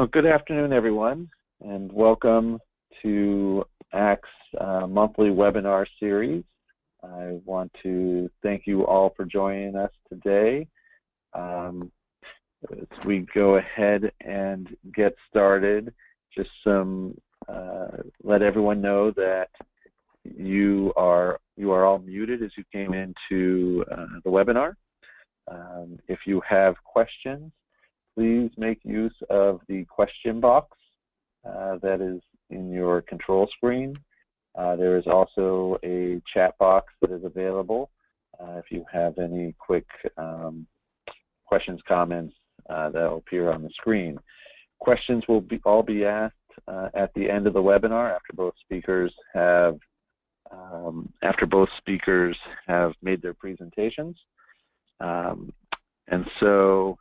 Well, good afternoon, everyone, and welcome to ACT's monthly webinar series. I want to thank you all for joining us today. As we go ahead and get started, just let everyone know that you are all muted as you came into the webinar. If you have questions, please make use of the question box that is in your control screen. There is also a chat box that is available if you have any quick questions, comments that will appear on the screen. Questions will all be asked at the end of the webinar after both speakers have made their presentations. And so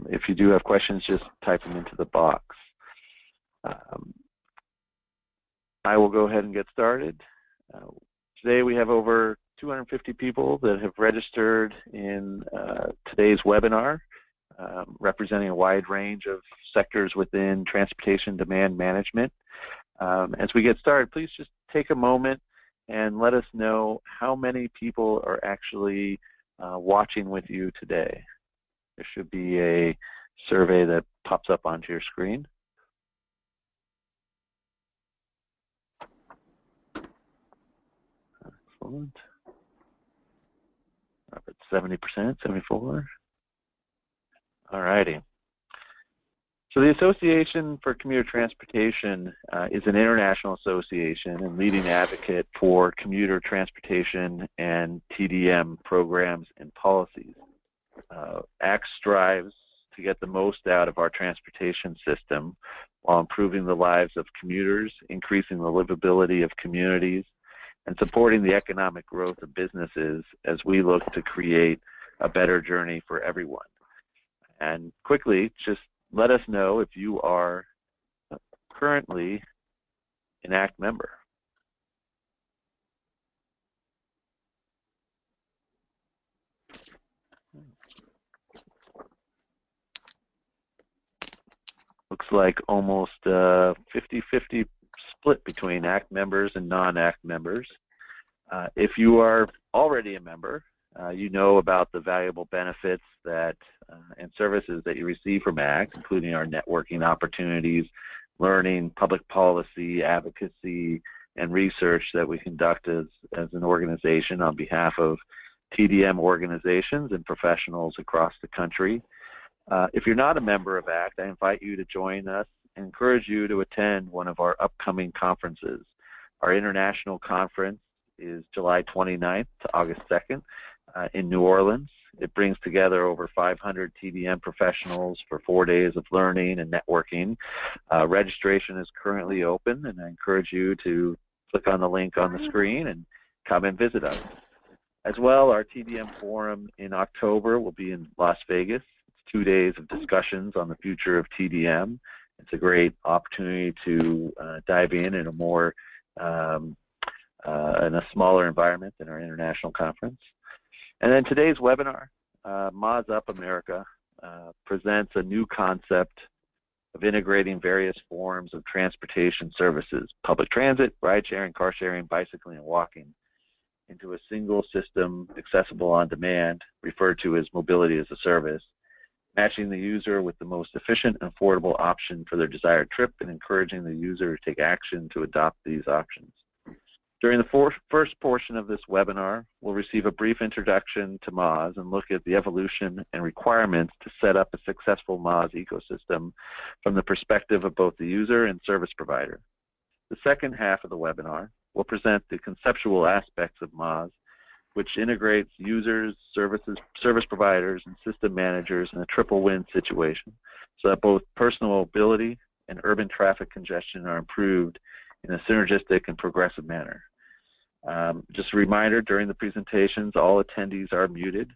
if you do have questions, just type them into the box. I will go ahead and get started. Today we have over 250 people that have registered in today's webinar, representing a wide range of sectors within transportation demand management. As we get started, please just take a moment and let us know how many people are actually watching with you today. There should be a survey that pops up onto your screen. Excellent. Up at 70%, 74. All righty. So the Association for Commuter Transportation is an international association and leading advocate for commuter transportation and TDM programs and policies. ACT strives to get the most out of our transportation system while improving the lives of commuters, increasing the livability of communities, and supporting the economic growth of businesses as we look to create a better journey for everyone. And quickly, just let us know if you are currently an ACT member. Looks like almost 50-50 split between ACT members and non-ACT members. If you are already a member, you know about the valuable benefits that and services that you receive from ACT, including our networking opportunities, learning, public policy, advocacy, and research that we conduct as an organization on behalf of TDM organizations and professionals across the country. If you're not a member of ACT, I invite you to join us and encourage you to attend one of our upcoming conferences. Our international conference is July 29th to August 2nd in New Orleans. It brings together over 500 TDM professionals for 4 days of learning and networking. Registration is currently open, and I encourage you to click on the link on the screen and come and visit us. As well, our TDM forum in October will be in Las Vegas. 2 days of discussions on the future of TDM. It's a great opportunity to dive in a more in a smaller environment than our international conference. And then today's webinar, MaaS Up America, presents a new concept of integrating various forms of transportation services, public transit, ride sharing, car sharing, bicycling, and walking, into a single system accessible on demand, referred to as mobility as a service, matching the user with the most efficient and affordable option for their desired trip and encouraging the user to take action to adopt these options. During the first portion of this webinar, we'll receive a brief introduction to MaaS and look at the evolution and requirements to set up a successful MaaS ecosystem from the perspective of both the user and service provider. The second half of the webinar will present the conceptual aspects of MaaS, which integrates users, service providers, and system managers in a triple win situation so that both personal mobility and urban traffic congestion are improved in a synergistic and progressive manner. Just a reminder, during the presentations, all attendees are muted,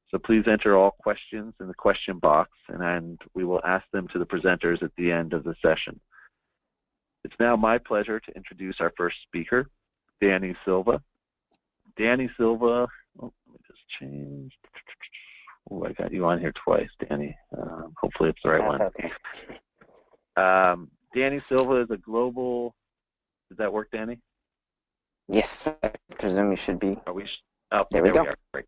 so please enter all questions in the question box, and we will ask them to the presenters at the end of the session. It's now my pleasure to introduce our first speaker, Danny Silva. Danny Silva, let me just change. Oh, I got you on here twice, Danny. Hopefully it's the right one. Danny Silva is a global, does that work, Danny? Yes, I presume you should be. Are we, oh, There we there go. we are, great.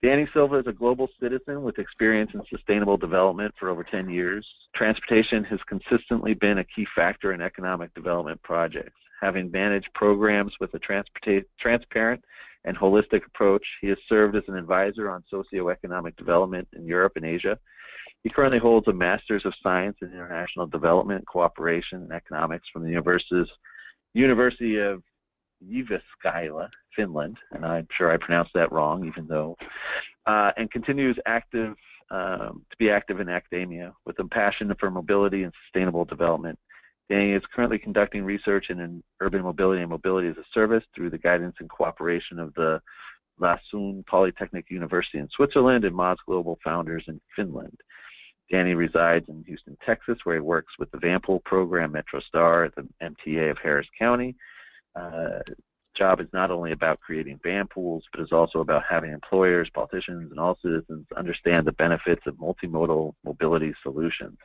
Danny Silva is a global citizen with experience in sustainable development for over 10 years. Transportation has consistently been a key factor in economic development projects. Having managed programs with a transparent and holistic approach, he has served as an advisor on socioeconomic development in Europe and Asia. He currently holds a Master's of Science in International Development, Cooperation, and Economics from the University of Jyväskylä, Finland, and I'm sure I pronounced that wrong, even though, and continues to be active in academia with a passion for mobility and sustainable development. Danny is currently conducting research in urban mobility and mobility as a service through the guidance and cooperation of the Lund Polytechnic University in Switzerland and MaaS Global Founders in Finland. Danny resides in Houston, Texas, where he works with the VAMPOOL program, MetroStar at the MTA of Harris County. Job is not only about creating van pools, but is also about having employers, politicians, and all citizens understand the benefits of multimodal mobility solutions.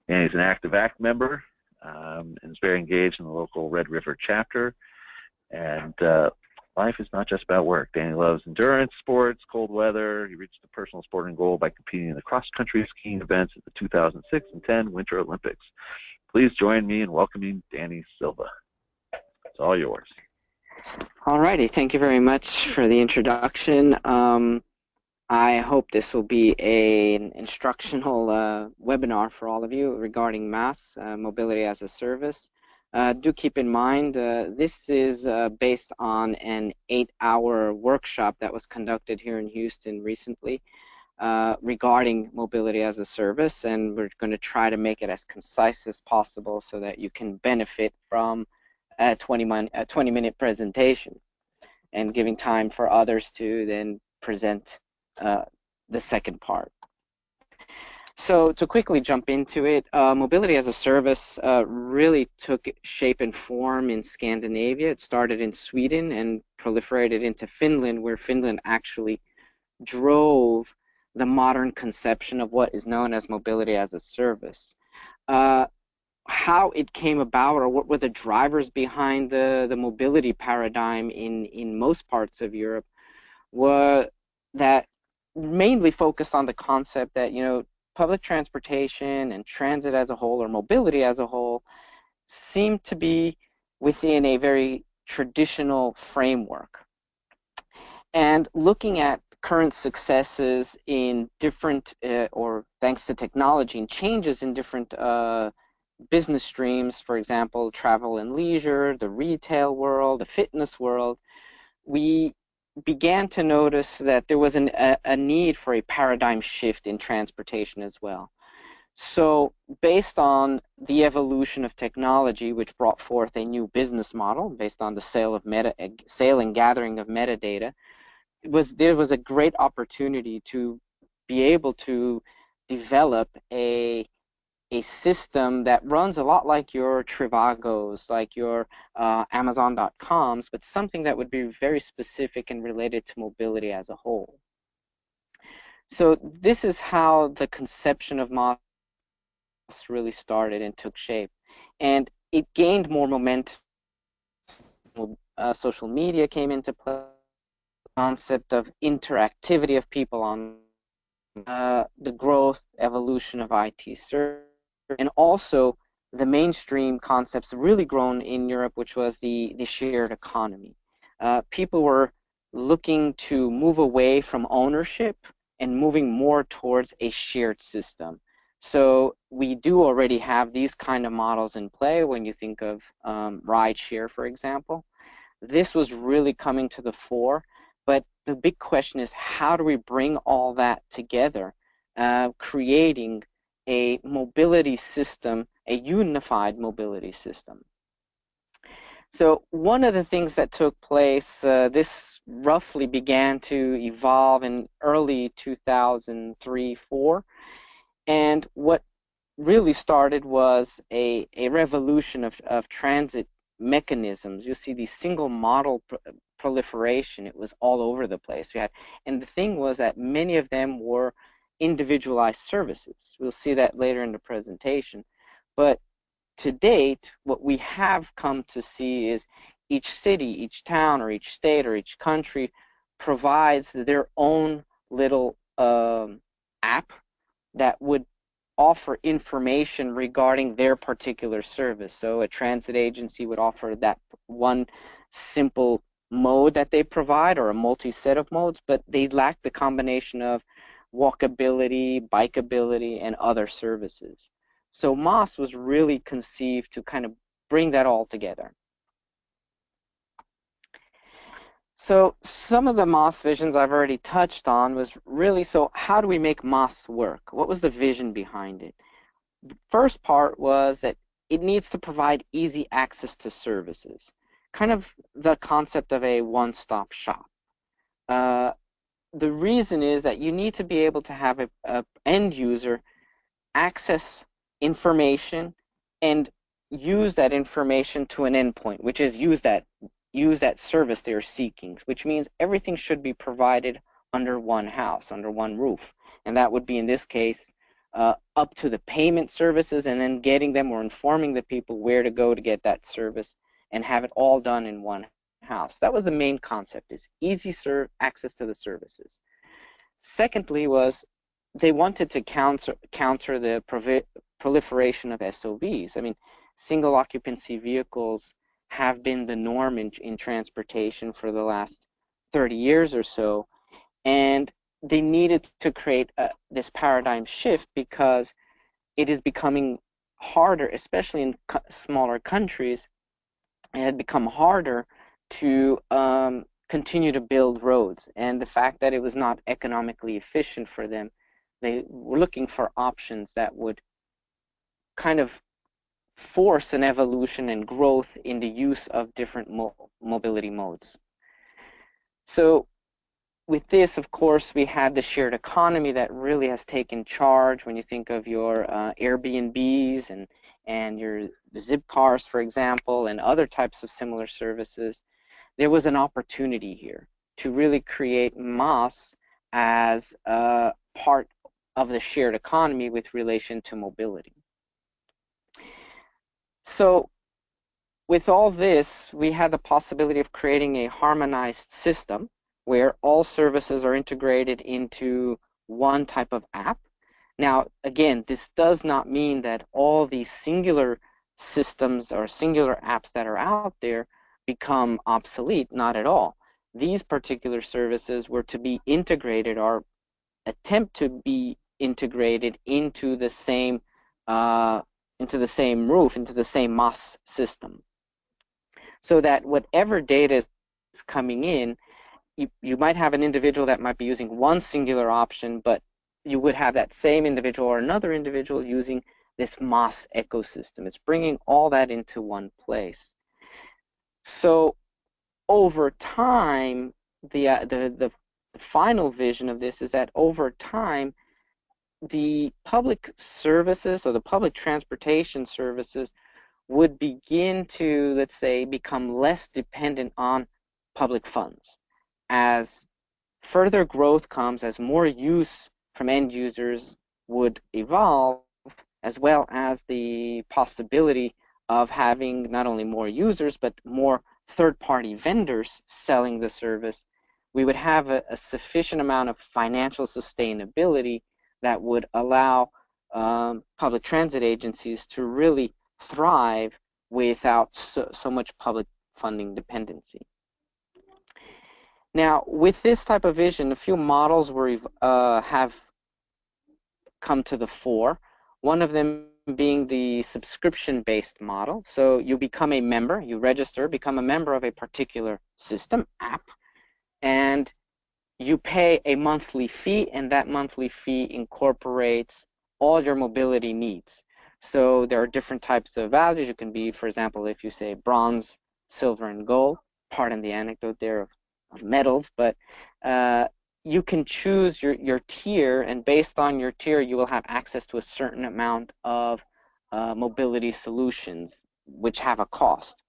And he's an active ACT member and is very engaged in the local Red River chapter. And life is not just about work. Danny loves endurance sports, cold weather. He reached a personal sporting goal by competing in the cross-country skiing events at the 2006 and 10 Winter Olympics. Please join me in welcoming Danny Silva. It's all yours. All righty. Thank you very much for the introduction. I hope this will be an instructional webinar for all of you regarding MaaS, Mobility as a Service. Do keep in mind this is based on an 8-hour workshop that was conducted here in Houston recently regarding Mobility as a Service, and we're going to try to make it as concise as possible so that you can benefit from a 20-minute presentation and giving time for others to then present the second part. So to quickly jump into it, Mobility as a Service really took shape and form in Scandinavia. It started in Sweden and proliferated into Finland, where Finland actually drove the modern conception of what is known as Mobility as a Service. How it came about, or what were the drivers behind the mobility paradigm in most parts of Europe, were that mainly focused on the concept that, you know, public transportation and transit as a whole, or mobility as a whole, seemed to be within a very traditional framework. And looking at current successes in different, or thanks to technology, and changes in different business streams, for example, travel and leisure, the retail world, the fitness world, we began to notice that there was a need for a paradigm shift in transportation as well. So based on the evolution of technology, which brought forth a new business model based on the sale and gathering of metadata, there was a great opportunity to be able to develop a system that runs a lot like your Trivagos, like your Amazon.coms, but something that would be very specific and related to mobility as a whole. So this is how the conception of MaaS really started and took shape. And it gained more momentum. Social media came into play, the concept of interactivity of people on the growth, evolution of IT services, and also the mainstream concepts really grown in Europe, which was the shared economy. People were looking to move away from ownership and moving more towards a shared system. So we do already have these kind of models in play when you think of rideshare, for example. This was really coming to the fore, but the big question is, how do we bring all that together, creating a mobility system, a unified mobility system? So one of the things that took place, this roughly began to evolve in early 2003-04, and what really started was a revolution of transit mechanisms. You see the single model proliferation. It was all over the place. And the thing was that many of them were individualized services. We'll see that later in the presentation. But to date, what we have come to see is each city, each town, or each state, or each country provides their own little app that would offer information regarding their particular service. So a transit agency would offer that one simple mode that they provide, or a multi-set of modes, but they lack the combination of walkability, bikeability, and other services. So MaaS was really conceived to kind of bring that all together. So some of the MaaS visions I've already touched on was really, so how do we make MaaS work? What was the vision behind it? The first part was that it needs to provide easy access to services, kind of the concept of a one-stop shop. The reason is that you need to be able to have a end user access information and use that information to an endpoint, which is use that service they're seeking, which means everything should be provided under one house, under one roof. And that would be, in this case, up to the payment services, and then getting them or informing the people where to go to get that service, and have it all done in one house. That was the main concept, is easy access to the services. Secondly was they wanted to counter the proliferation of SOVs. I mean, single occupancy vehicles have been the norm in transportation for the last 30 years or so, and they needed to create this paradigm shift because it is becoming harder, especially in smaller countries. It had become harder to continue to build roads, and the fact that it was not economically efficient for them, they were looking for options that would kind of force an evolution and growth in the use of different mobility modes. So with this, of course, we have the shared economy that really has taken charge. When you think of your Airbnbs and your Zipcars, for example, and other types of similar services, there was an opportunity here to really create MaaS as a part of the shared economy with relation to mobility. So with all this, we had the possibility of creating a harmonized system where all services are integrated into one type of app. Now, again, this does not mean that all these singular systems or singular apps that are out there become obsolete, not at all. These particular services were to be integrated, or attempt to be integrated into the same roof, into the same MaaS system, so that whatever data is coming in, you might have an individual that might be using one singular option, but you would have that same individual or another individual using this MaaS ecosystem. It's bringing all that into one place. So over time, the final vision of this is that over time, the public services, or the public transportation services, would begin to, let's say, become less dependent on public funds. As further growth comes, as more use from end users would evolve, as well as the possibility of having not only more users, but more third-party vendors selling the service, we would have a sufficient amount of financial sustainability that would allow public transit agencies to really thrive without so much public funding dependency. Now, with this type of vision, a few models have come to the fore. One of them being the subscription-based model. So you become a member, you register, become a member of a particular system, app, and you pay a monthly fee, and that monthly fee incorporates all your mobility needs. So there are different types of values. You can be, for example, if you say bronze, silver, and gold, pardon the anecdote there of metals, but you can choose your tier, and based on your tier, you will have access to a certain amount of mobility solutions, which have a cost.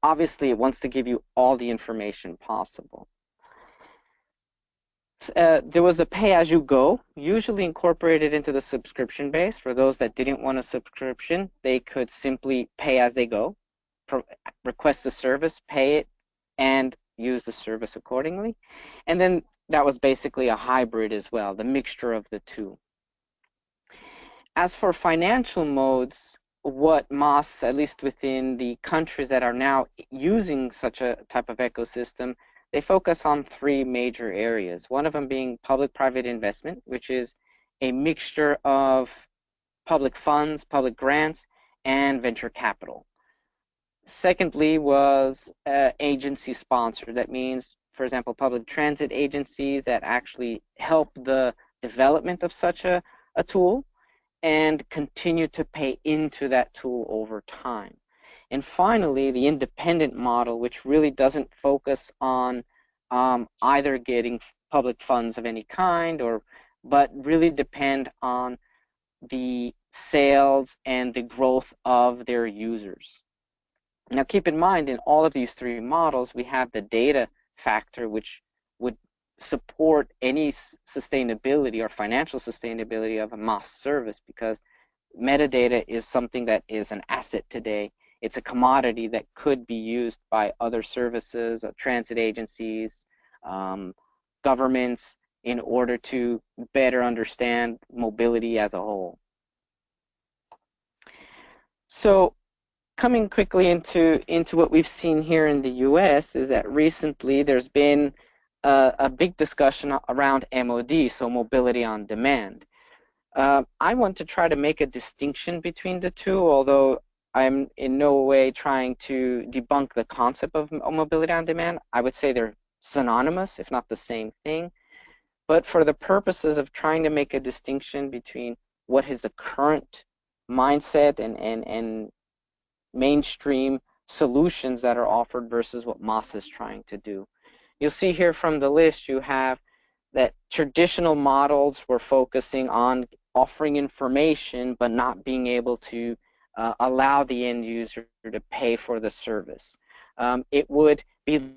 Obviously, it wants to give you all the information possible. there was a pay-as-you-go, usually incorporated into the subscription base. For those that didn't want a subscription, they could simply pay as they go, request the service, pay it, and use the service accordingly. And then that was basically a hybrid as well, the mixture of the two. As for financial modes, what MaaS, at least within the countries that are now using such a type of ecosystem, they focus on three major areas. One of them being public-private investment, which is a mixture of public funds, public grants, and venture capital. Secondly was agency sponsored. That means, for example, public transit agencies that actually help the development of such a tool and continue to pay into that tool over time. And finally, the independent model, which really doesn't focus on either getting public funds of any kind, but really depend on the sales and the growth of their users. Now, keep in mind, in all of these three models, we have the data factor, which would support any sustainability or financial sustainability of a MaaS service, because metadata is something that is an asset today. It's a commodity that could be used by other services, transit agencies, governments, in order to better understand mobility as a whole. So coming quickly into what we've seen here in the US is that recently there's been a big discussion around MOD, so mobility on demand. I want to try to make a distinction between the two, although I'm in no way trying to debunk the concept of mobility on demand. I would say they're synonymous, if not the same thing. But for the purposes of trying to make a distinction between what is the current mindset and mainstream solutions that are offered versus what MaaS is trying to do. You'll see here from the list you have that traditional models were focusing on offering information but not being able to allow the end user to pay for the service. It would be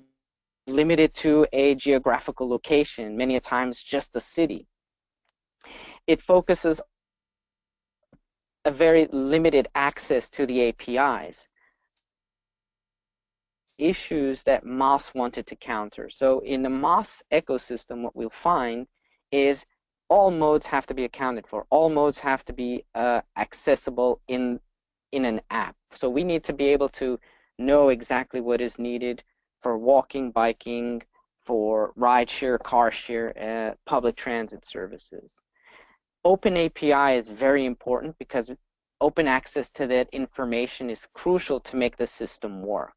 limited to a geographical location, many a times just a city. It focuses a very limited access to the APIs. Issues that MaaS wanted to counter. So in the MaaS ecosystem, what we'll find is all modes have to be accounted for. All modes have to be accessible in an app. So we need to be able to know exactly what is needed for walking, biking, for rideshare, car share, public transit services. Open API is very important because open access to that information is crucial to make the system work.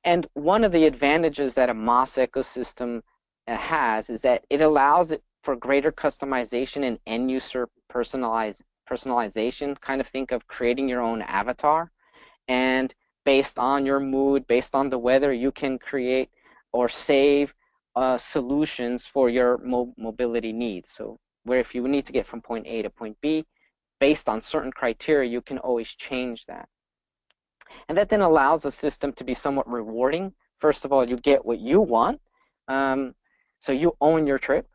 And one of the advantages that a MaaS ecosystem has is that it allows it for greater customization and end user personalization. Kind of think of creating your own avatar, and based on your mood, based on the weather, you can create or save solutions for your mobility needs. So where if you need to get from point A to point B, based on certain criteria, you can always change that. And that then allows the system to be somewhat rewarding. First of all, you get what you want, so you own your trip,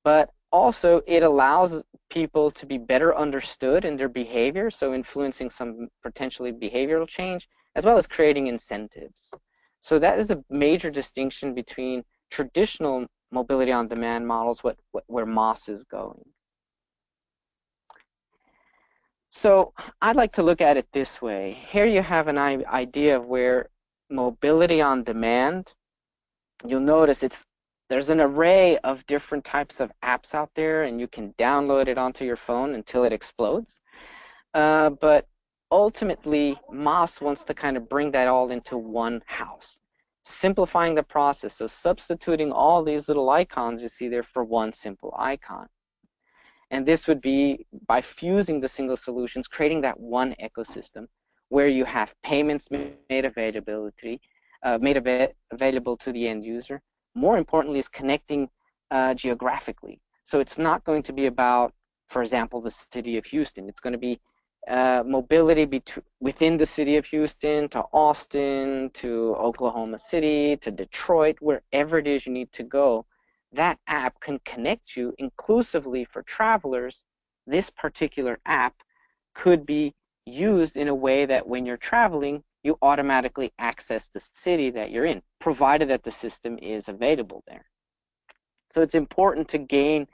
but also it allows people to be better understood in their behavior, so influencing some potentially behavioral change, as well as creating incentives. So that is a major distinction between traditional mobility on demand models, where MaaS is going. So I'd like to look at it this way. Here you have an idea of where mobility on demand, you'll notice there's an array of different types of apps out there, and you can download it onto your phone until it explodes. But ultimately, MaaS wants to kind of bring that all into one house, simplifying the process, so substituting all these little icons you see there for one simple icon. And this would be by fusing the single solutions, creating that one ecosystem where you have payments made available to the end user. More importantly, is connecting geographically. So it's not going to be about, for example, the city of Houston. It's going to be mobility within the city of Houston to Austin, to Oklahoma City, to Detroit, wherever it is you need to go. that app can connect you inclusively for travelers. This particular app could be used in a way that when you're traveling, you automatically access the city that you're in, provided that the system is available there. So it's important to gain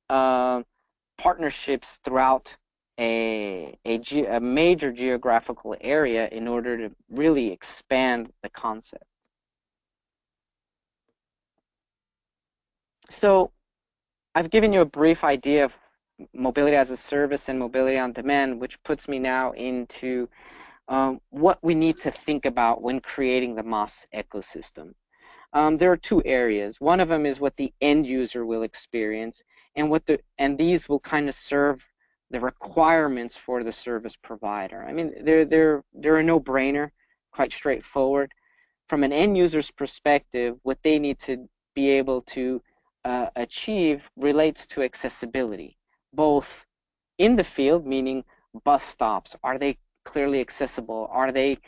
partnerships throughout a major geographical area in order to really expand the concept. So I've given you a brief idea of mobility as a service and mobility on demand, which puts me now into what we need to think about when creating the MaaS ecosystem. There are two areas. One of them is what the end user will experience, and these will kind of serve the requirements for the service provider. I mean, they're a no-brainer, quite straightforward. From an end user's perspective, what they need to be able to achieve relates to accessibility, both in the field, meaning bus stops. Are they clearly accessible? Are they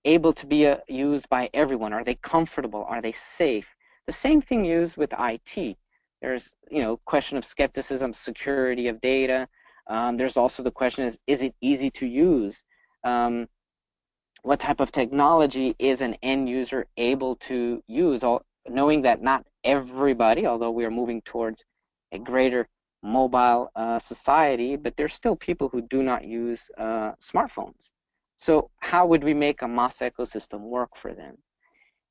able to be used by everyone? Are they comfortable? Are they safe? The same thing used with IT. There's, question of skepticism, security of data. There's also the question is it easy to use? What type of technology is an end user able to use? Knowing that not everybody, although we are moving towards a greater mobile society, but there's still people who do not use smartphones. So how would we make a MaaS ecosystem work for them?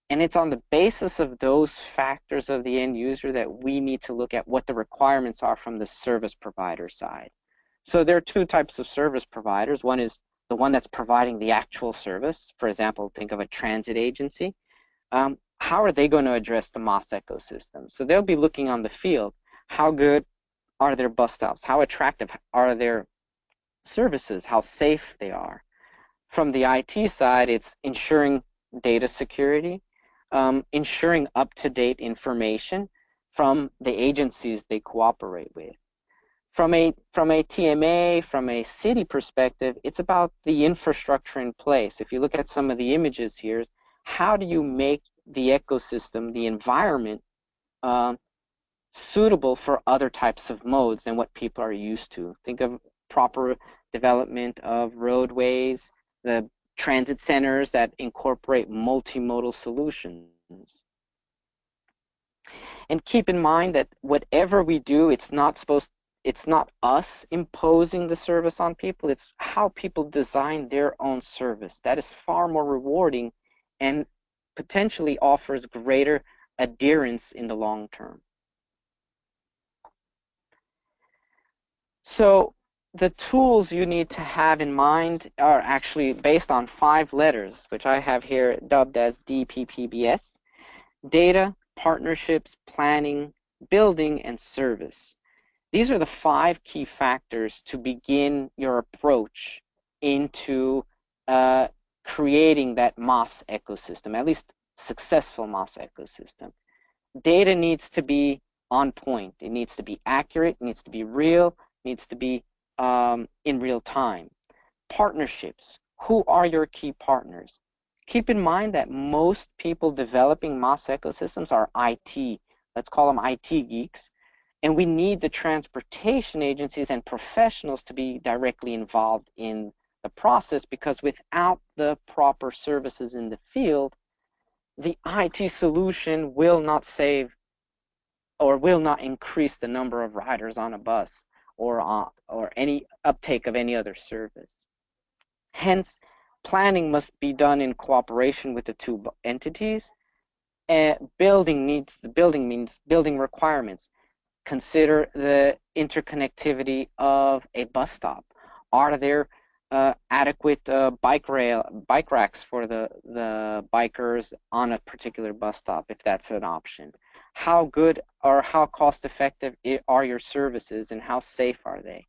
And it's on the basis of those factors of the end user that we need to look at what the requirements are from the service provider side. So there are two types of service providers. One is the one that's providing the actual service. For example, think of a transit agency. How are they going to address the MaaS ecosystem? So they'll be looking on the field. How good are their bus stops? How attractive are their services? How safe they are? From the IT side, it's ensuring data security, ensuring up-to-date information from the agencies they cooperate with. From a TMA, from a city perspective, it's about the infrastructure in place. If you look at some of the images here, how do you make the ecosystem, the environment, suitable for other types of modes than what people are used to? Think of proper development of roadways, the transit centers that incorporate multimodal solutions. And keep in mind that whatever we do, it's not us imposing the service on people, it's how people design their own service. That is far more rewarding and potentially offers greater adherence in the long term. So the tools you need to have in mind are actually based on 5 letters, which I have here dubbed as DPPBS: data, partnerships, planning, building, and service. These are the 5 key factors to begin your approach into creating that MaaS ecosystem, at least successful MaaS ecosystem. Data needs to be on point. It needs to be accurate, it needs to be real, it needs to be in real time. Partnerships. Who are your key partners? Keep in mind that most people developing MaaS ecosystems are IT. Let's call them IT geeks. And we need the transportation agencies and professionals to be directly involved in the process, because without the proper services in the field, the IT solution will not save or will not increase the number of riders on a bus or any uptake of any other service. Hence, planning must be done in cooperation with the 2 entities. Building means building requirements. Consider the interconnectivity of a bus stop. Are there adequate bike racks for the bikers on a particular bus stop, if that's an option? How good or how cost effective are your services, and how safe are they?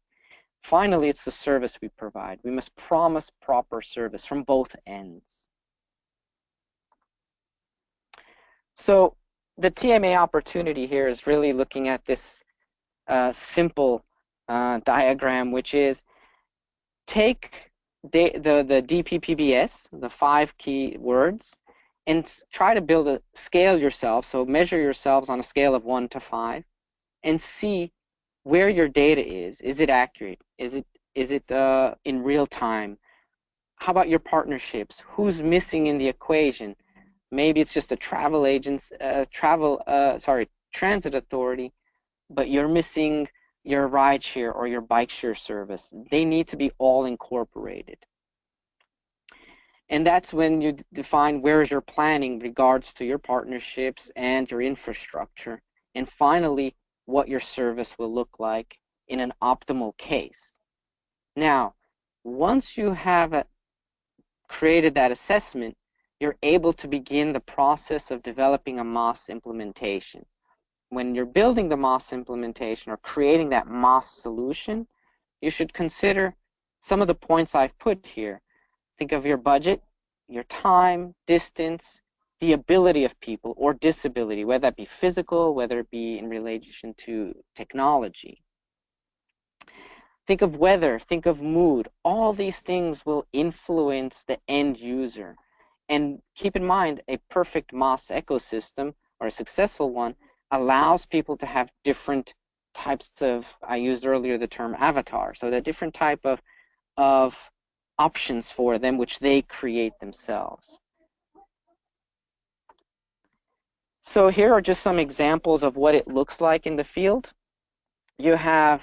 Finally, it's the service we provide. We must promise proper service from both ends. So the TMA opportunity here is really looking at this simple diagram, which is take the DPPBS, the 5 key words, and try to build a scale yourself. So measure yourselves on a scale of 1 to 5 and see where your data is. Is it accurate? Is it in real time? How about your partnerships? Who's missing in the equation? Maybe it's just a travel agent, transit authority, but you're missing your rideshare or your bike share service. They need to be all incorporated. And that's when you define where is your planning in regards to your partnerships and your infrastructure. And finally, what your service will look like in an optimal case. Now, once you have created that assessment, you're able to begin the process of developing a MaaS implementation. When you're building the MaaS implementation or creating that MaaS solution, you should consider some of the points I've put here. Think of your budget, your time, distance, the ability of people or disability, whether that be physical, whether it be in relation to technology. Think of weather, think of mood. All these things will influence the end user. And keep in mind, a perfect MaaS ecosystem, or a successful one, allows people to have different types of, I used earlier the term avatar, so the different type of options for them, which they create themselves. So here are just some examples of what it looks like in the field. You have,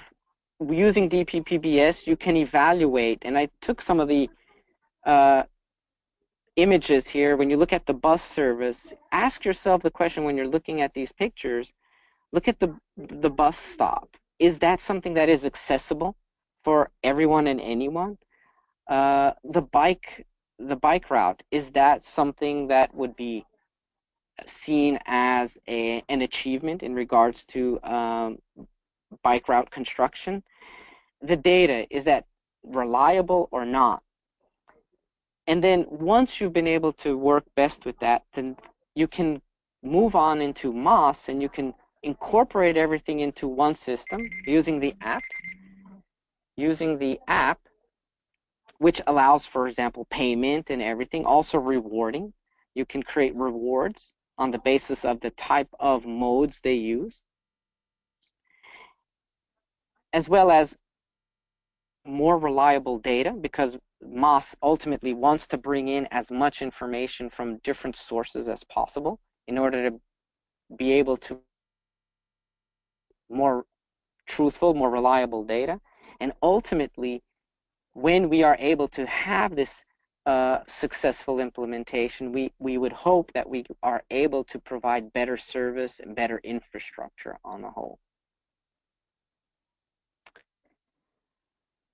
using DPPBS, you can evaluate, and I took some of the images here. When you look at the bus service, ask yourself the question when you're looking at these pictures, look at the bus stop. Is that something that is accessible for everyone and anyone? The bike route, is that something that would be seen as an achievement in regards to bike route construction? The data, is that reliable or not? And then once you've been able to work best with that, then you can move on into MaaS, and you can incorporate everything into one system using the app. Which allows, for example, payment and everything, also rewarding. You can create rewards on the basis of the type of modes they use, as well as more reliable data, because MaaS ultimately wants to bring in as much information from different sources as possible in order to be able to more truthful, more reliable data. And ultimately, when we are able to have this successful implementation, we would hope that we are able to provide better service and better infrastructure on the whole.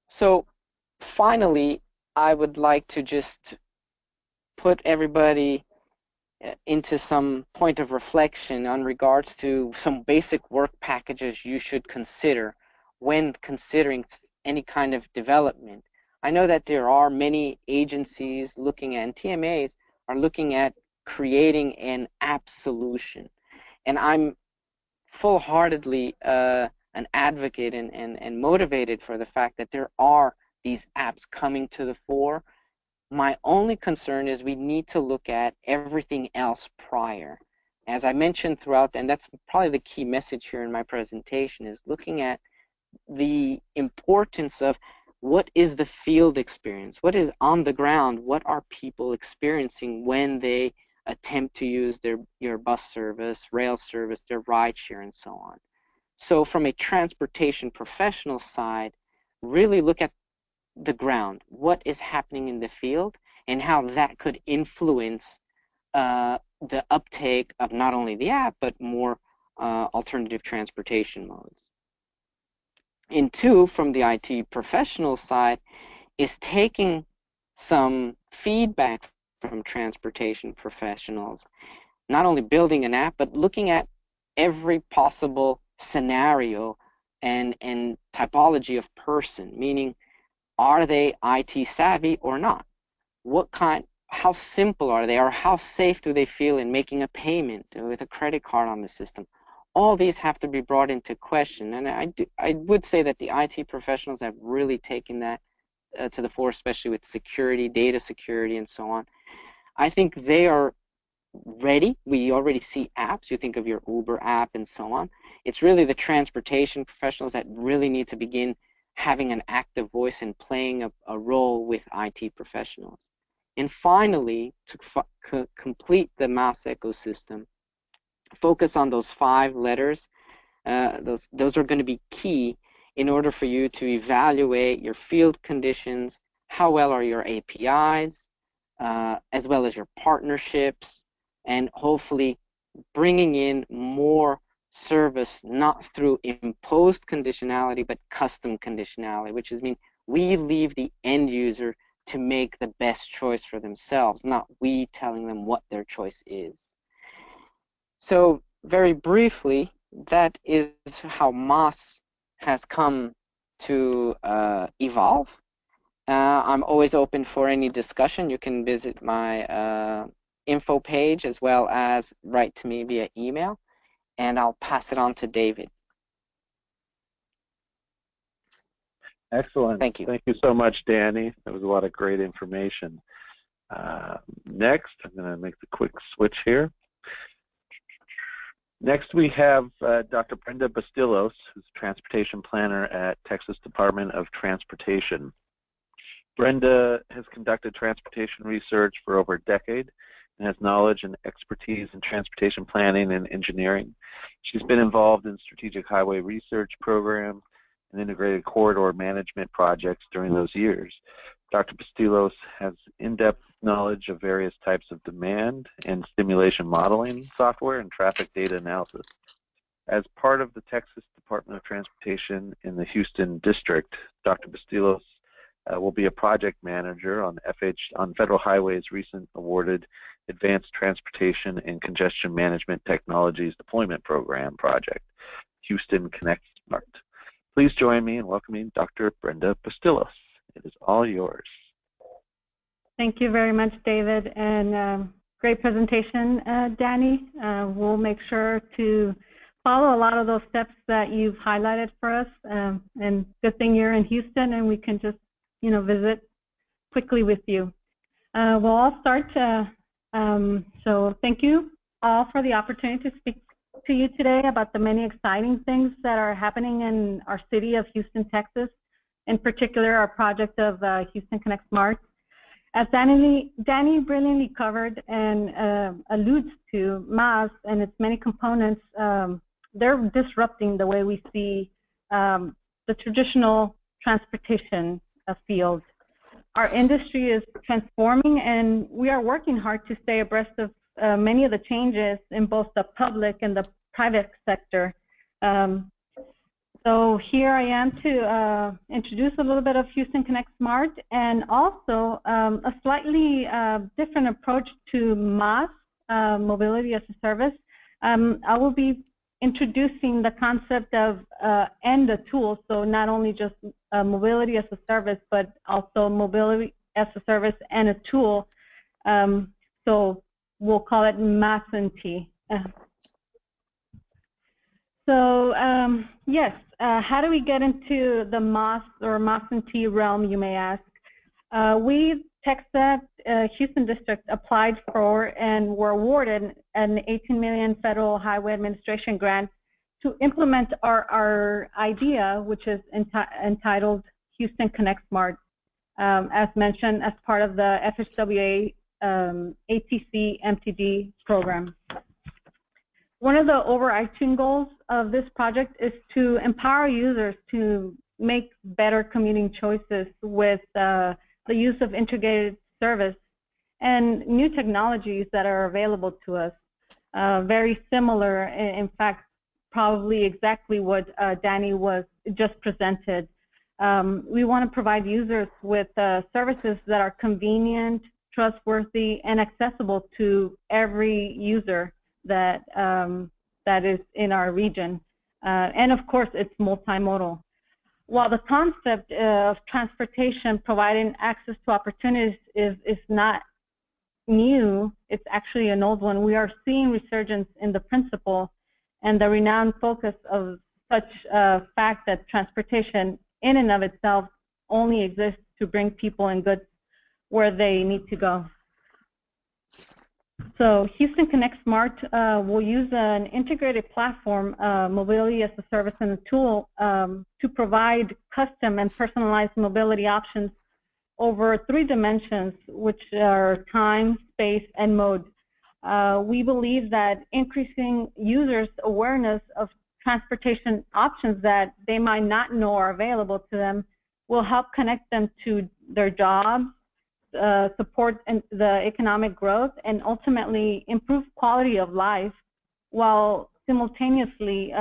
So finally, I would like to just put everybody into some point of reflection on regards to some basic work packages you should consider when considering any kind of development. I know that there are many agencies looking at, and TMAs are looking at creating an app solution. And I'm full-heartedly an advocate and motivated for the fact that there are these apps coming to the fore. My only concern is we need to look at everything else prior. As I mentioned throughout, and that's probably the key message here in my presentation, is looking at the importance of what is the field experience, what is on the ground, what are people experiencing when they attempt to use your bus service, rail service, their rideshare, and so on. So from a transportation professional side, really look at the ground, what is happening in the field, and how that could influence the uptake of not only the app, but more alternative transportation modes. And two, from the IT professional side, is taking some feedback from transportation professionals, not only building an app, but looking at every possible scenario and typology of person, meaning, are they IT savvy or not? How simple are they, or how safe do they feel in making a payment with a credit card on the system? All these have to be brought into question, and I would say that the IT professionals have really taken that to the fore, especially with security, data security, and so on. I think they are ready. We already see apps. You think of your Uber app and so on. It's really the transportation professionals that really need to begin having an active voice and playing a role with IT professionals. And finally, to complete the MaaS ecosystem, focus on those 5 letters. Those are going to be key in order for you to evaluate your field conditions, how well are your APIs, as well as your partnerships, and hopefully bringing in more service, not through imposed conditionality, but custom conditionality, which means we leave the end user to make the best choice for themselves, not we telling them what their choice is. So very briefly, that is how MaaS has come to evolve. I'm always open for any discussion. You can visit my info page as well as write to me via email, and I'll pass it on to David. Excellent. Thank you. Thank you so much, Danny. That was a lot of great information. Next, I'm going to make the quick switch here. Next, we have Dr. Brenda Bastillos, who's a transportation planner at Texas Department of Transportation. Brenda has conducted transportation research for over a decade and has knowledge and expertise in transportation planning and engineering. She's been involved in strategic highway research programs and integrated corridor management projects during those years. Dr. Bastillos has in-depth knowledge of various types of demand and stimulation modeling software and traffic data analysis. As part of the Texas Department of Transportation in the Houston District, Dr. Bastillos will be a project manager on Federal Highway's recent awarded Advanced Transportation and Congestion Management Technologies Deployment Program project, Houston Connect Smart. Please join me in welcoming Dr. Brenda Bastillos. It is all yours. Thank you very much, David, and great presentation, Danny. We'll make sure to follow a lot of those steps that you've highlighted for us, and good thing you're in Houston and we can just visit quickly with you. We'll all start. So thank you all for the opportunity to speak to you today about the many exciting things that are happening in our city of Houston, Texas, in particular our project of Houston Connect Smart. As Danny brilliantly covered and alludes to, MaaS and its many components, they're disrupting the way we see the traditional transportation field. Our industry is transforming, and we are working hard to stay abreast of many of the changes in both the public and the private sector. So here I am to introduce a little bit of Houston Connect Smart, and also a slightly different approach to MaaS, Mobility as a Service. I will be introducing the concept of and the tool, so not only just mobility as a service, but also mobility as a service and a tool. So we'll call it MaaS&T. So yes, how do we get into the MaaS or MaaS&T realm, you may ask? We, TxDOT Houston District, applied for and were awarded an $18 million Federal Highway Administration grant to implement our idea, which is entitled Houston Connect Smart, as mentioned as part of the FHWA ATC MTD program. One of the overarching goals of this project is to empower users to make better commuting choices with the use of integrated service and new technologies that are available to us. Very similar, in fact, probably exactly what Danny was just presented. We want to provide users with services that are convenient, trustworthy, and accessible to every user that is in our region. And of course, it's multimodal. While the concept of transportation providing access to opportunities is not new, it's actually an old one. We are seeing resurgence in the principle and the renowned focus of such a fact that transportation in and of itself only exists to bring people and goods where they need to go. So Houston Connect Smart will use an integrated platform, mobility as a service and a tool, to provide custom and personalized mobility options over 3 dimensions, which are time, space, and mode. We believe that increasing users' awareness of transportation options that they might not know are available to them will help connect them to their jobs, support the economic growth, and ultimately improve quality of life while simultaneously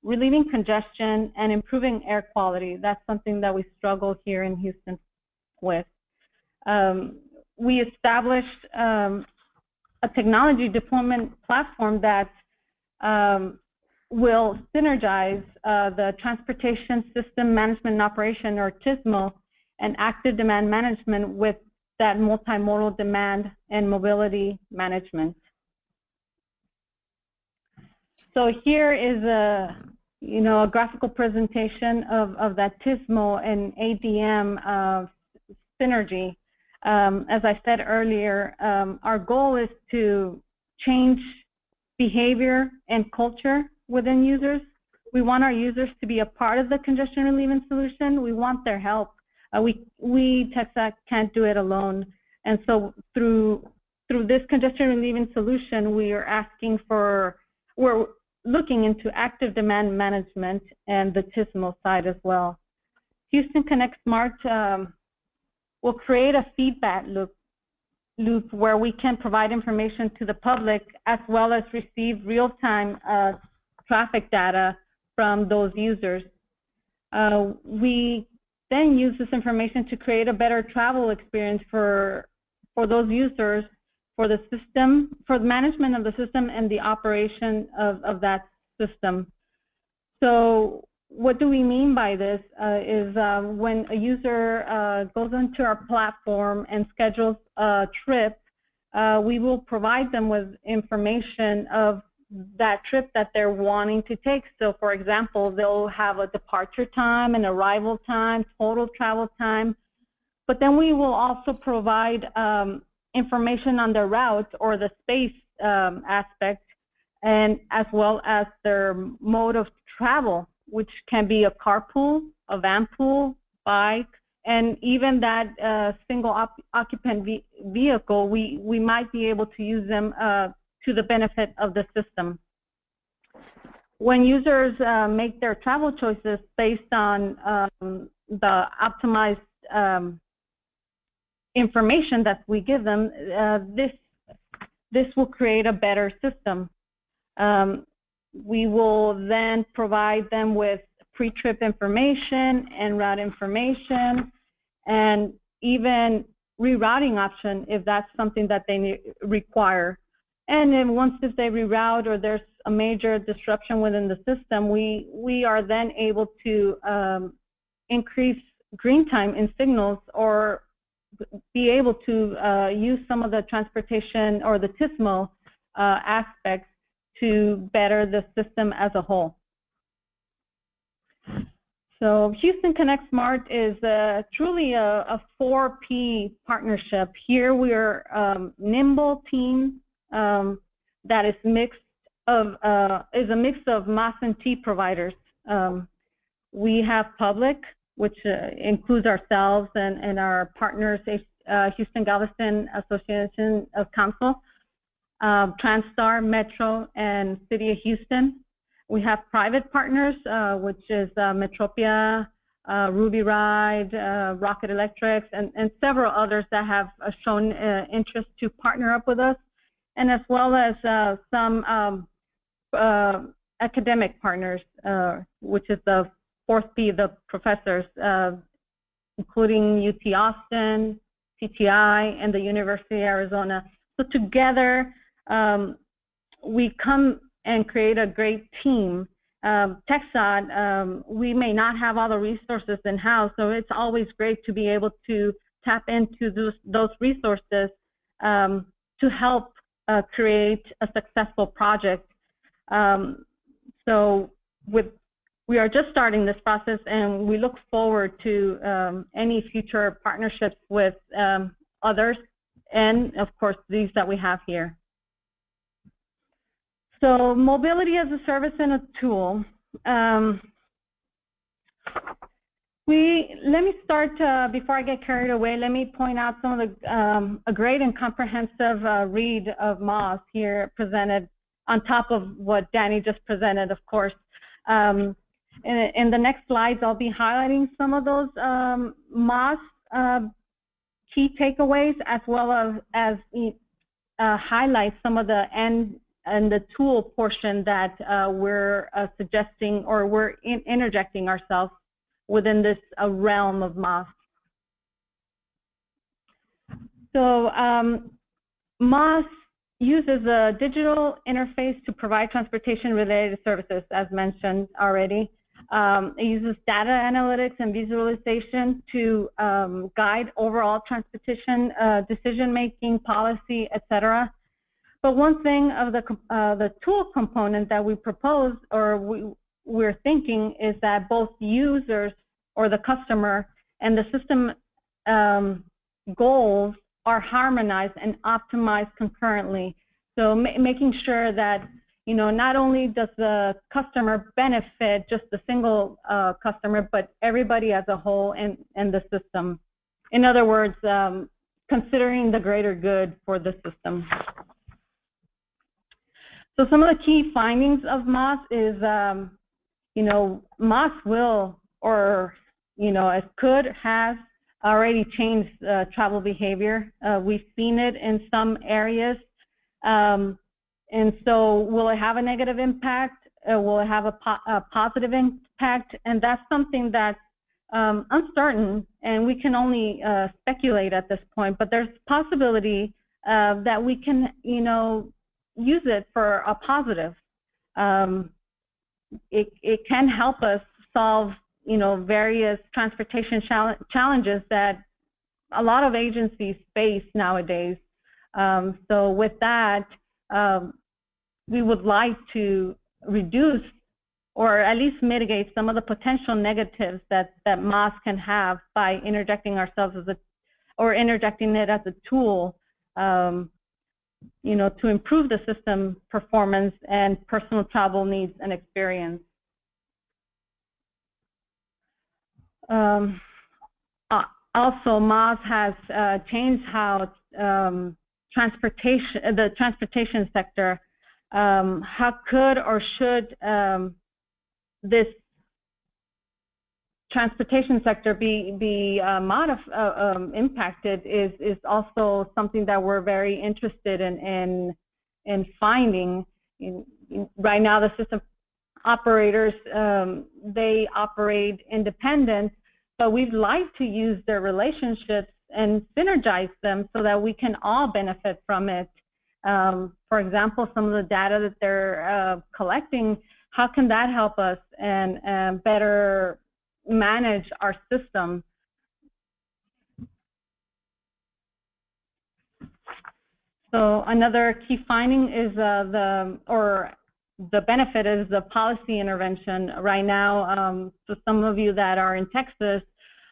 relieving congestion and improving air quality. That's something that we struggle here in Houston with. We established a technology deployment platform that will synergize the Transportation System Management and Operation, or TSMO, and active demand management with that multimodal demand and mobility management. So here is a graphical presentation of that TSMO and ADM synergy. As I said earlier, our goal is to change behavior and culture within users. We want our users to be a part of the congestion relieving solution. We want their help. We TxAct can't do it alone. And so through this congestion relieving solution, we're looking into active demand management and the TSMO side as well. Houston Connect Smart will create a feedback loop where we can provide information to the public as well as receive real-time traffic data from those users. We then use this information to create a better travel experience for those users, for the system, for the management of the system and the operation of that system. So what do we mean by this is when a user goes into our platform and schedules a trip, we will provide them with information of that trip that they're wanting to take. So for example, they'll have a departure time, an arrival time, total travel time, but then we will also provide information on their route or the space aspect, and as well as their mode of travel, which can be a carpool, a van pool, bike, and even that single occupant vehicle, we might be able to use them to the benefit of the system. When users make their travel choices based on the optimized information that we give them, this will create a better system. We will then provide them with pre-trip information and route information, and even rerouting option if that's something that they require. And then once if they reroute or there's a major disruption within the system, we are then able to increase green time in signals or be able to use some of the transportation or the TSMO aspects to better the system as a whole. So Houston Connect Smart is truly a 4P partnership. Here we are nimble team that is a mix of MaaS&T providers. We have public, which includes ourselves and our partners, Houston Galveston Association of Council, Transtar, Metro, and City of Houston. We have private partners, which is Metropia, Ruby Ride, Rocket Electrics, and several others that have shown interest to partner up with us, and as well as some academic partners, which is the 4P, the professors, including UT Austin, CTI, and the University of Arizona. So together, we come and create a great team. TxAct, we may not have all the resources in-house, so it's always great to be able to tap into those resources to help create a successful project. So we are just starting this process, and we look forward to any future partnerships with others, and of course these that we have here. So mobility as a service and a tool. Let me start, before I get carried away, let me point out some of the a great and comprehensive read of MaaS here presented on top of what Danny just presented, of course. In the next slides, I'll be highlighting some of those MaaS key takeaways, as well as highlight some of the end and the tool portion that we're suggesting, or we're interjecting ourselves within this realm of MaaS. So MaaS uses a digital interface to provide transportation-related services, as mentioned already. It uses data analytics and visualization to guide overall transportation decision-making, policy, etc. But one thing of the tool component that we propose, or we're thinking, is that both users, or the customer, and the system goals are harmonized and optimized concurrently. So making sure that, you know, not only does the customer benefit, just the single customer, but everybody as a whole in the system. In other words, considering the greater good for the system. So some of the key findings of MaaS is, you know, MaaS will, or, you know, it could have already changed travel behavior. We've seen it in some areas. And so will it have a negative impact? Will it have a positive impact? And that's something that's uncertain, and we can only speculate at this point. But there's possibility that we can, you know, use it for a positive. It can help us solve, you know, various transportation challenges that a lot of agencies face nowadays. So with that, we would like to reduce, or at least mitigate, some of the potential negatives that MaaS can have by interjecting ourselves as or interjecting it as a tool, you know, to improve the system performance and personal travel needs and experience. Also, MaaS has changed how the transportation sector, how could or should this transportation sector be impacted is also something that we're very interested in finding. Right now, the system operators, they operate independent, but we'd like to use their relationships and synergize them so that we can all benefit from it. For example, some of the data that they're collecting, how can that help us and better manage our system? So another key finding is the benefit is the policy intervention. Right now, for some of you that are in Texas,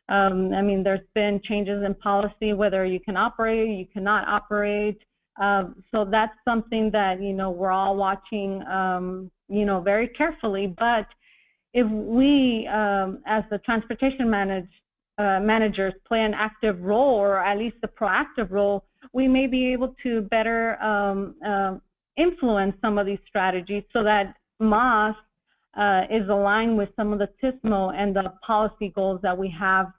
I mean, there's been changes in policy, whether you can operate, you cannot operate. So that's something that, you know, we're all watching, you know, very carefully. But if we, as the transportation managers, play an active role, or at least a proactive role, we may be able to better influence some of these strategies so that MaaS is aligned with some of the TISMO and the policy goals that we have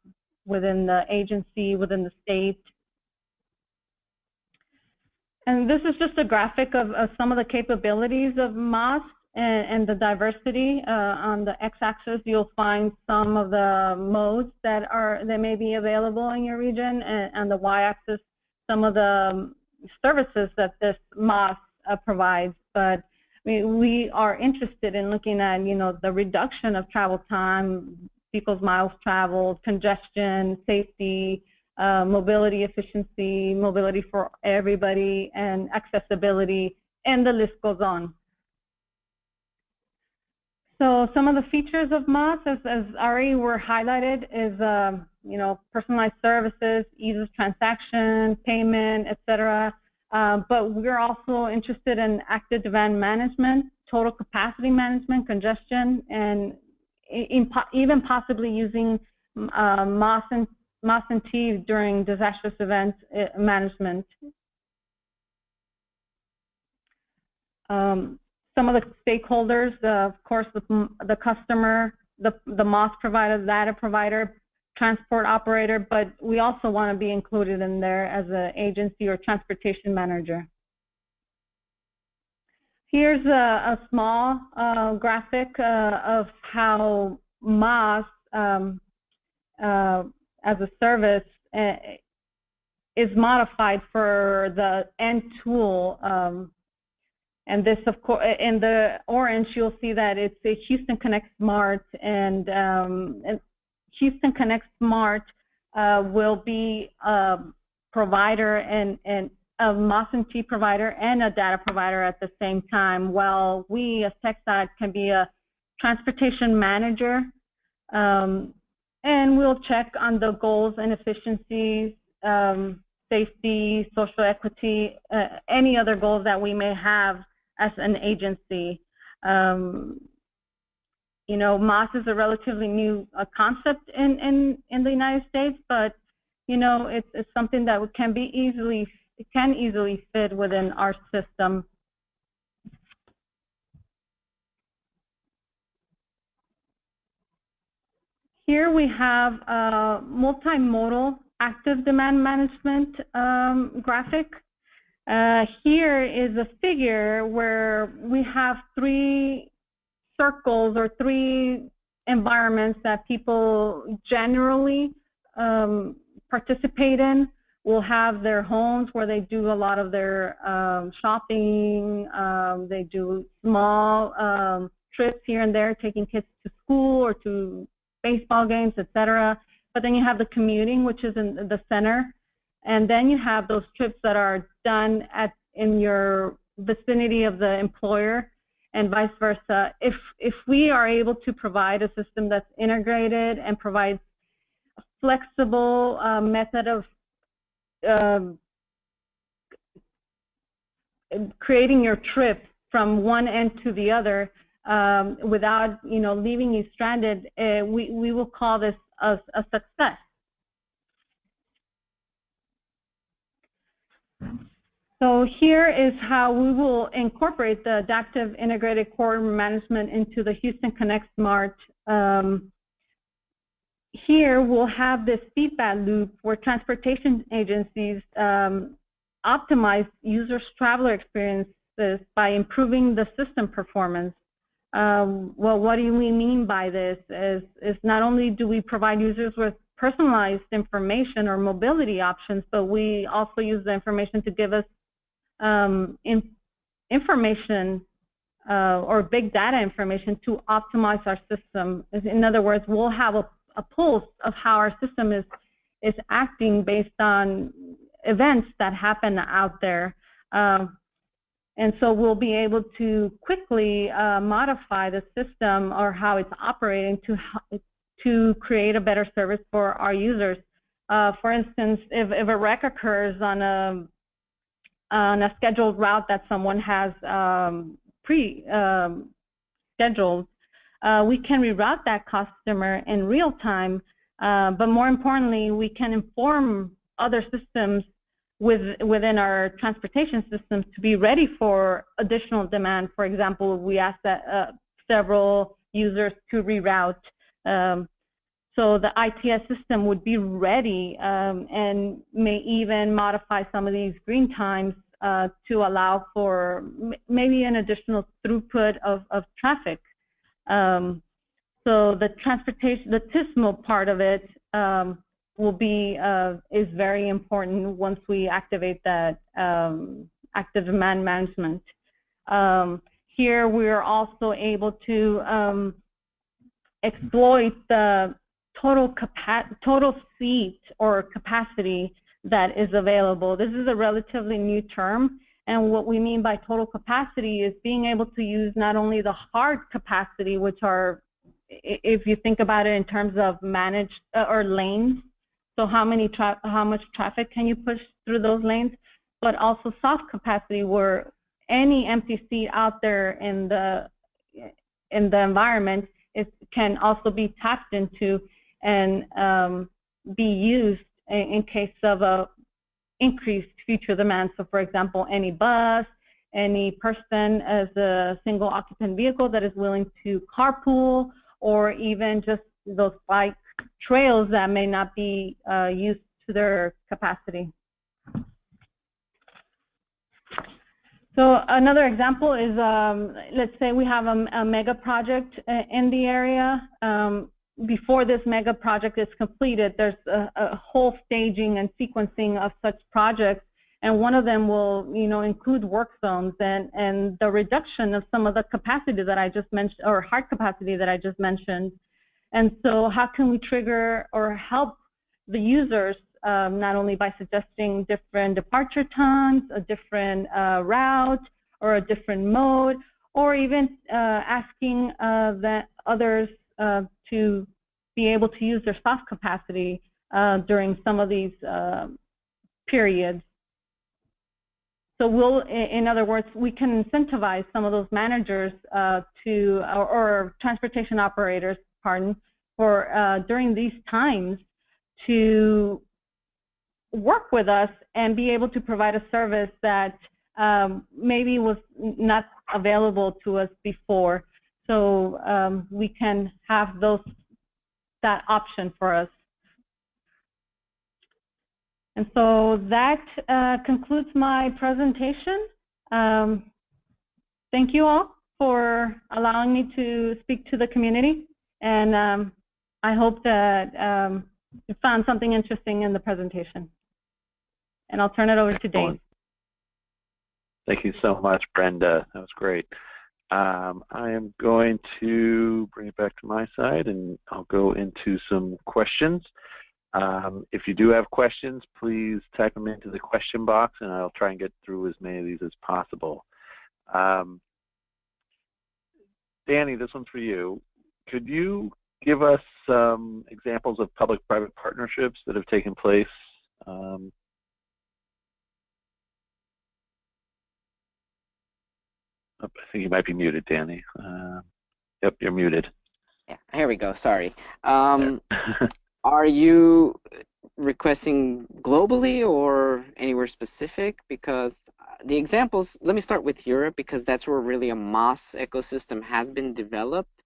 within the agency, within the state. And this is just a graphic of some of the capabilities of MaaS and the diversity. On the x-axis, you'll find some of the modes that may be available in your region, and on the y-axis, some of the services that this MaaS provides. But we are interested in looking at, you know, the reduction of travel time, people's miles traveled, congestion, safety, mobility efficiency, mobility for everybody, and accessibility, and the list goes on. So some of the features of MaaS, as already were highlighted, is you know, personalized services, ease of transaction, payment, etc. but we're also interested in active demand management, total capacity management, congestion, and even possibly using MaaS&T during disastrous events management. Some of the stakeholders, of course, the customer, the MaaS provider, the data provider, transport operator, but we also want to be included in there as an agency or transportation manager. Here's a small graphic of how MaaS as a service is modified for the end tool. And this, of course, in the orange, you'll see that it's a Houston Connect Smart, and Houston Connect Smart will be a provider and a MaaS&T provider and a data provider at the same time, while we as TechSide can be a transportation manager, and we'll check on the goals and efficiencies, safety, social equity, any other goals that we may have as an agency. You know, MaaS is a relatively new concept in the United States, but you know, it's something that can easily fit within our system. Here we have a multimodal active demand management graphic. Here is a figure where we have 3 circles or 3 environments that people generally participate in. Will have their homes where they do a lot of their shopping, they do small trips here and there, taking kids to school or to baseball games, etc. But then you have the commuting, which is in the center, and then you have those trips that are done in your vicinity of the employer, and vice versa. If we are able to provide a system that's integrated and provides a flexible method of creating your trip from one end to the other without, you know, leaving you stranded, we will call this a success. So here is how we will incorporate the adaptive integrated core management into the Houston Connect Smart. Here we'll have this feedback loop where transportation agencies optimize users' traveler experiences by improving the system performance. Well, what do we mean by this? Is not only do we provide users with personalized information or mobility options, but we also use the information to give us information or big data information to optimize our system. In other words, we'll have a pulse of how our system is acting based on events that happen out there. And so we'll be able to quickly modify the system or how it's operating to create a better service for our users. For instance, if a wreck occurs on a scheduled route that someone has scheduled, we can reroute that customer in real time, but more importantly, we can inform other systems within our transportation systems to be ready for additional demand. For example, we asked that several users to reroute. So the ITS system would be ready and may even modify some of these green times to allow for maybe an additional throughput of traffic. So the transportation, the TISMO part of it will be is very important once we activate that active demand management. Here we are also able to exploit the total seat or capacity that is available. This is a relatively new term, and what we mean by total capacity is being able to use not only the hard capacity, which are, if you think about it in terms of managed or lanes, so how much traffic can you push through those lanes, but also soft capacity, where any empty seat out there in the environment can also be tapped into and be used in case of a increased future demand. So, for example, any bus, any person as a single occupant vehicle that is willing to carpool, or even just those bike trails that may not be used to their capacity. So another example is, let's say we have a mega project in the area. Before this mega project is completed, there's a whole staging and sequencing of such projects, and one of them will, include work zones and the reduction of some of the capacity that I just mentioned, or hard capacity that I just mentioned. And so how can we trigger or help the users, not only by suggesting different departure times, a different route, or a different mode, or even asking that others to be able to use their soft capacity during some of these periods. So in other words, we can incentivize some of those managers or transportation operators, for during these times to work with us and be able to provide a service that maybe was not available to us before. So we can have that option for us. And so that concludes my presentation. Thank you all for allowing me to speak to the community. And I hope that you found something interesting in the presentation. And I'll turn it over to Dane. Thank you so much, Brenda. That was great. I am going to bring it back to my side, and I'll go into some questions. If you do have questions, please type them into the question box, and I'll try and get through as many of these as possible. Danny, this one's for you. Could you give us some examples of public-private partnerships that have taken place? I think you might be muted, Danny. Yep, you're muted. Yeah, here we go. Sorry. Are you requesting globally or anywhere specific? Because the examples, let me start with Europe, because that's where really a MaaS ecosystem has been developed.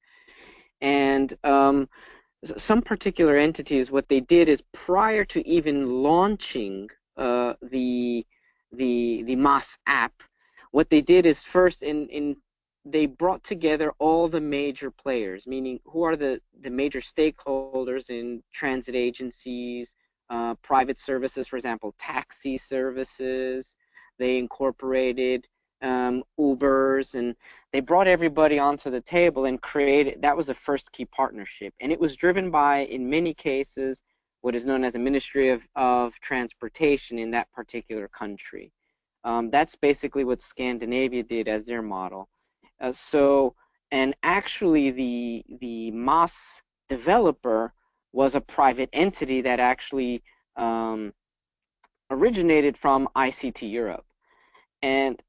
And some particular entities, what they did is, prior to even launching the MaaS app, what they did is first they brought together all the major players, meaning who are the major stakeholders in transit agencies, private services, for example, taxi services. They incorporated Ubers, and they brought everybody onto the table and created, that was the first key partnership. And it was driven by, in many cases, what is known as a Ministry of Transportation in that particular country. That's basically what Scandinavia did as their model. And actually the MaaS developer was a private entity that actually originated from ICT Europe. And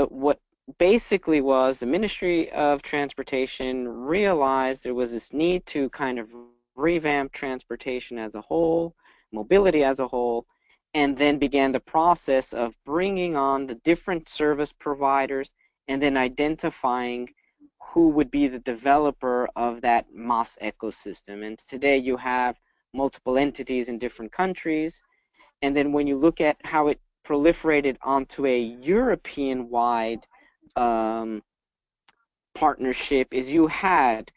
what basically was, the Ministry of Transportation realized there was this need to kind of revamp transportation as a whole, mobility as a whole, and then began the process of bringing on the different service providers and then identifying who would be the developer of that MaaS ecosystem. And today you have multiple entities in different countries. And then when you look at how it proliferated onto a European-wide partnership, is you had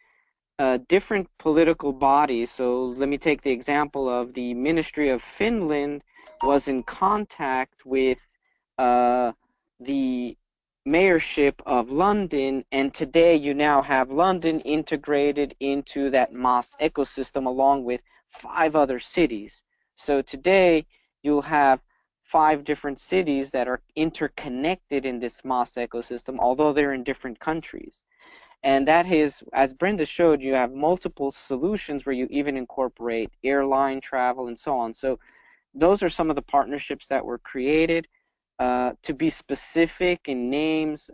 different political bodies. So let me take the example of the Ministry of Finland was in contact with the mayorship of London, and today you now have London integrated into that MaaS ecosystem along with 5 other cities. So today you'll have 5 different cities that are interconnected in this MaaS ecosystem, although they're in different countries. And that is, as Brenda showed, you have multiple solutions where you even incorporate airline travel and so on. So those are some of the partnerships that were created. To be specific in names,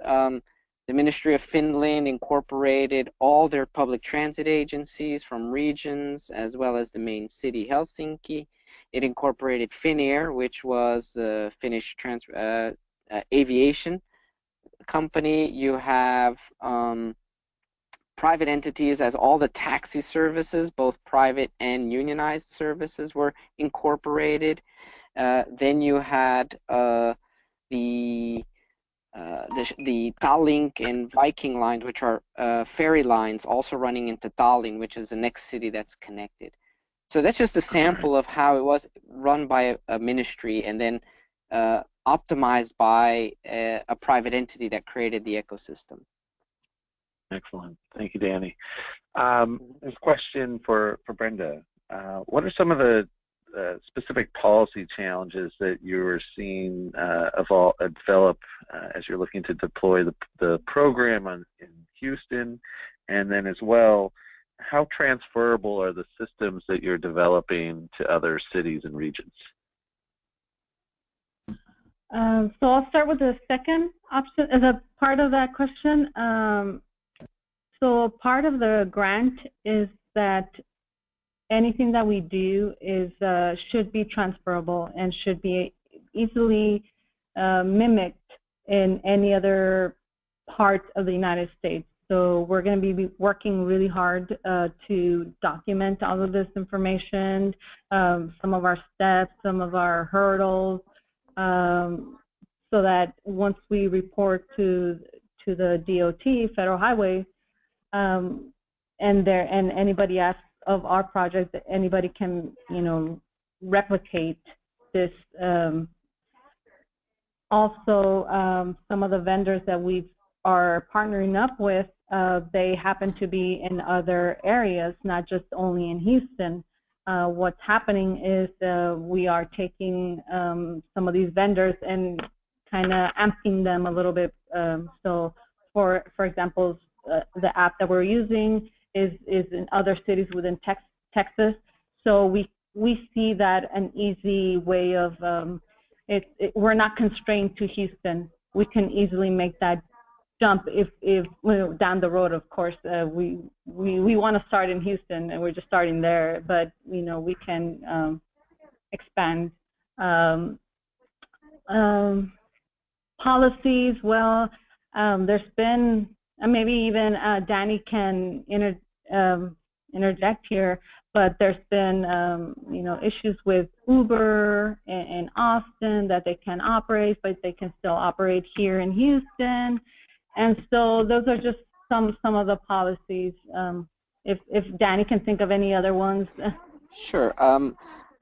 the Ministry of Finland incorporated all their public transit agencies from regions as well as the main city, Helsinki. It incorporated Finnair, which was the Finnish aviation company. You have private entities as all the taxi services, both private and unionized services, were incorporated. Then you had the Tallink and Viking lines, which are ferry lines, also running into Tallinn, which is the next city that's connected. So that's just a sample of how it was run by a ministry and then optimized by a private entity that created the ecosystem. Excellent. Thank you, Danny. This question for Brenda. What are some of the specific policy challenges that you're seeing develop as you're looking to deploy the program in Houston, and then as well, how transferable are the systems that you're developing to other cities and regions? So I'll start with the second option as a part of that question. So part of the grant is that anything that we do is should be transferable and should be easily mimicked in any other part of the United States. So we're going to be working really hard to document all of this information, some of our steps, some of our hurdles, so that once we report to the DOT, Federal Highway, and anybody asks of our project, that anybody can, replicate this. Also, some of the vendors that we are partnering up with, they happen to be in other areas, not just only in Houston. What's happening is we are taking some of these vendors and kind of amping them a little bit. So, for example, the app that we're using is in other cities within Texas. So we see that an easy way of we're not constrained to Houston. We can easily make that jump if down the road. Of course, we want to start in Houston and we're just starting there, but we can expand. Policies. Well, there's been maybe even Danny can interject here, but there's been issues with Uber in Austin that they can operate, but they can still operate here in Houston. And so those are just some of the policies. If Danny can think of any other ones. Sure.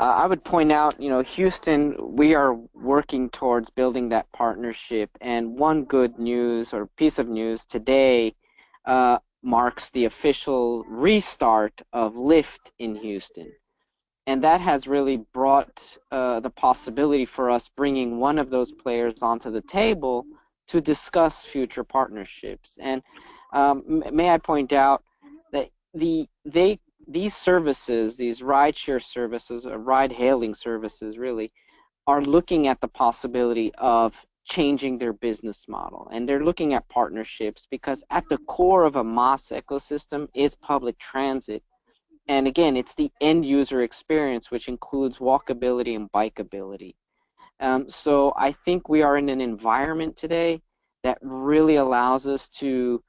I would point out, Houston, we are working towards building that partnership. And one good news or piece of news today marks the official restart of Lyft in Houston. And that has really brought the possibility for us bringing one of those players onto the table to discuss future partnerships. And may I point out that these services, these rideshare services, or ride-hailing services really, are looking at the possibility of changing their business model. And they're looking at partnerships because at the core of a MaaS ecosystem is public transit. And again, it's the end user experience, which includes walkability and bikeability. So I think we are in an environment today that really allows us to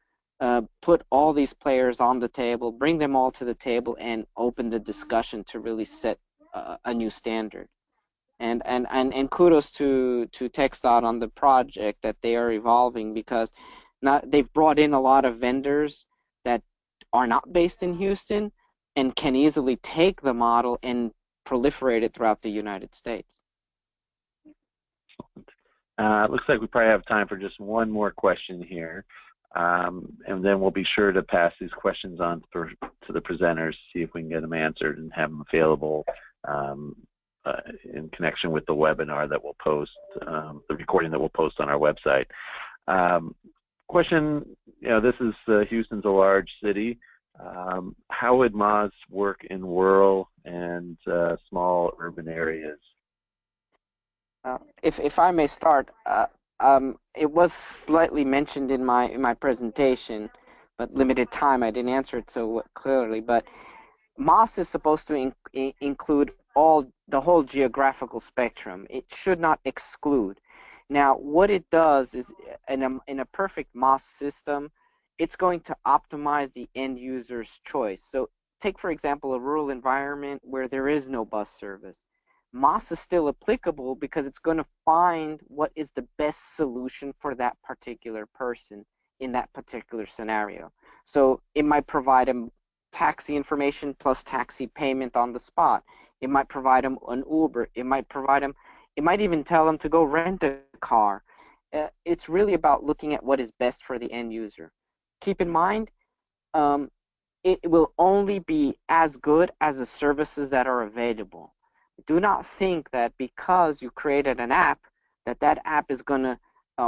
put all these players on the table, bring them all to the table, and open the discussion to really set a new standard. And kudos to TxDOT on the project that they are evolving, because they've brought in a lot of vendors that are not based in Houston and can easily take the model and proliferate it throughout the United States. Looks like we probably have time for just one more question here. And then we'll be sure to pass these questions on to the presenters, see if we can get them answered and have them available in connection with the webinar that we'll post, the recording that we'll post on our website. Question, this is Houston's a large city. How would MaaS work in rural and small urban areas? If I may start, it was slightly mentioned in my presentation, but limited time, I didn't answer it so clearly. But MaaS is supposed to include the whole geographical spectrum. It should not exclude. Now, what it does is, in a perfect MaaS system, it's going to optimize the end user's choice. So, take for example a rural environment where there is no bus service. MaaS is still applicable because it's going to find what is the best solution for that particular person in that particular scenario. So it might provide them taxi information plus taxi payment on the spot. It might provide them an Uber. It might even tell them to go rent a car. It's really about looking at what is best for the end user. Keep in mind, it will only be as good as the services that are available. Do not think that because you created an app, that app is going to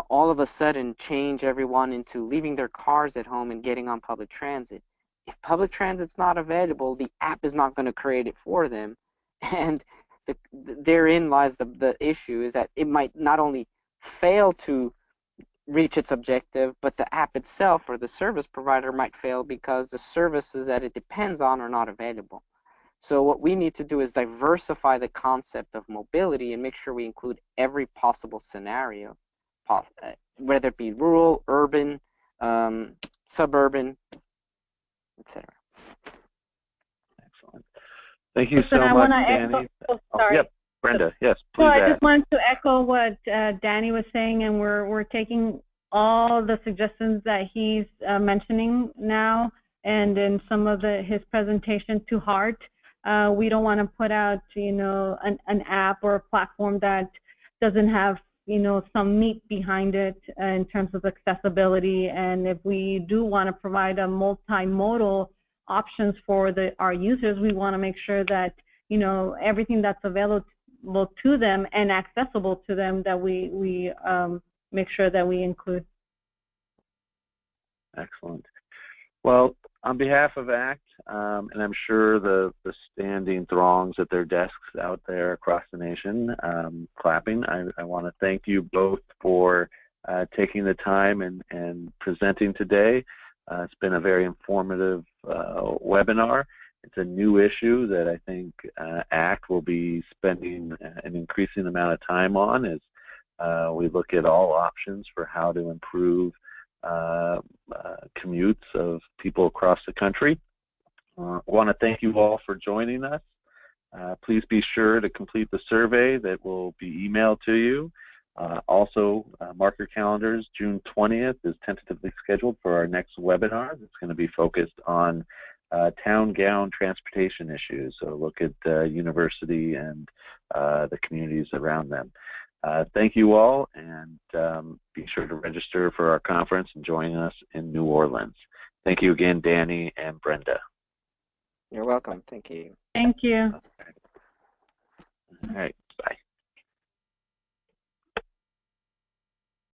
all of a sudden change everyone into leaving their cars at home and getting on public transit. If public transit's not available, the app is not going to create it for them. And therein lies the issue, is that it might not only fail to reach its objective, but the app itself or the service provider might fail because the services that it depends on are not available. So what we need to do is diversify the concept of mobility and make sure we include every possible scenario, whether it be rural, urban, suburban, etc. Excellent. Thank you so much, Danny. Sorry. Yep, Brenda. Yes, please. So I just wanted to echo what Danny was saying, and we're taking all the suggestions that he's mentioning now and in some of his presentation to heart. We don't want to put out, an app or a platform that doesn't have, some meat behind it in terms of accessibility. And if we do want to provide a multimodal options for our users, we want to make sure that, everything that's available to them and accessible to them, that we make sure that we include. Excellent. Well, on behalf of ACT, and I'm sure the standing throngs at their desks out there across the nation clapping, I want to thank you both for taking the time and presenting today. It's been a very informative webinar. It's a new issue that I think ACT will be spending an increasing amount of time on as we look at all options for how to improve commutes of people across the country. I want to thank you all for joining us. Please be sure to complete the survey that will be emailed to you. Also, mark your calendars. June 20th is tentatively scheduled for our next webinar. It's going to be focused on town gown transportation issues. So look at university and the communities around them. Thank you all, and be sure to register for our conference and join us in New Orleans. Thank you again, Danny and Brenda. You're welcome. Thank you. Thank you. All right.